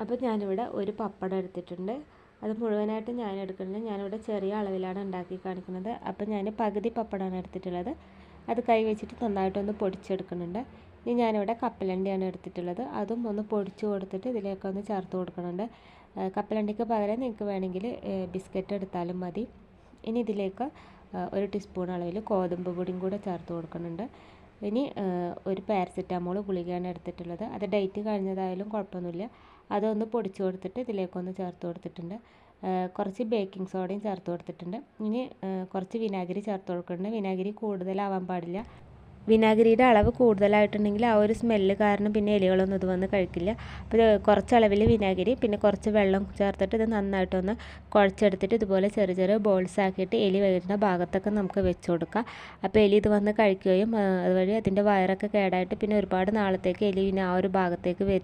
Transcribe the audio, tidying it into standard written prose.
അപ്പോൾ ഞാനിവിടെ ഒരു പപ്പടം എടുത്തിട്ടുണ്ട്. അത് മുഴുവനായിട്ട് ഞാൻ എടുക്കുന്നില്ല, ഞാനിവിടെ ചെറിയ അളവിലാണ് ഉണ്ടാക്കി കാണിക്കുന്നത്. അപ്പോൾ ഞാൻ പകുതി പപ്പടമാണ് എടുത്തിട്ടുള്ളത്. അത് കൈ വെച്ചിട്ട് നന്നായിട്ടൊന്ന് പൊടിച്ചെടുക്കുന്നുണ്ട്. ഇനി ഞാനിവിടെ കപ്പലണ്ടിയാണ് എടുത്തിട്ടുള്ളത്. അതും ഒന്ന് പൊടിച്ച് കൊടുത്തിട്ട് ഇതിലേക്കൊന്ന് ചേർത്ത് കൊടുക്കുന്നുണ്ട്. കപ്പലണ്ടിക്ക് പകരം നിങ്ങൾക്ക് വേണമെങ്കിൽ ബിസ്ക്കറ്റ് എടുത്താലും മതി. ഇനി ഇതിലേക്ക് ഒരു ടീസ്പൂൺ അളവിൽ ഗോതമ്പ് പൊടിയും കൂടെ ചേർത്ത് കൊടുക്കുന്നുണ്ട്. ഇനി ഒരു പാരസെറ്റാമോൾ ഗുളികയാണ് എടുത്തിട്ടുള്ളത്. അത് ഡേറ്റ് കഴിഞ്ഞതായാലും കുഴപ്പമൊന്നുമില്ല. അതൊന്ന് പൊടിച്ച് കൊടുത്തിട്ട് ഇതിലേക്കൊന്ന് ചേർത്ത് കൊടുത്തിട്ടുണ്ട്. കുറച്ച് ബേക്കിംഗ് സോഡയും ചേർത്ത് കൊടുത്തിട്ടുണ്ട്. ഇനി കുറച്ച് വിനാഗിരി ചേർത്ത് കൊടുക്കുന്നുണ്ട്. വിനാഗിരി കൂടുതലാവാൻ പാടില്ല. വിനാഗിരിയുടെ അളവ് കൂടുതലായിട്ടുണ്ടെങ്കിൽ ആ ഒരു സ്മെല്ല് കാരണം പിന്നെ എലികളൊന്നും ഇത് വന്ന് കഴിക്കില്ല. അപ്പോൾ കുറച്ച് അളവിൽ വിനാഗിരി പിന്നെ കുറച്ച് വെള്ളം ചേർത്തിട്ട് ഇത് നന്നായിട്ടൊന്ന് കുഴച്ചെടുത്തിട്ട് ഇതുപോലെ ചെറിയ ചെറിയ ബോൾസ് ആക്കിയിട്ട് എലി വരുന്ന ഭാഗത്തൊക്കെ നമുക്ക് വെച്ച് കൊടുക്കാം. അപ്പോൾ എലി ഇത് വന്ന് കഴിക്കുകയും അതുവഴി അതിൻ്റെ വയറൊക്കെ കേടായിട്ട് പിന്നെ ഒരുപാട് നാളത്തേക്ക് എലി പിന്നെ ആ ഒരു ഭാഗത്തേക്ക് വരില്ല.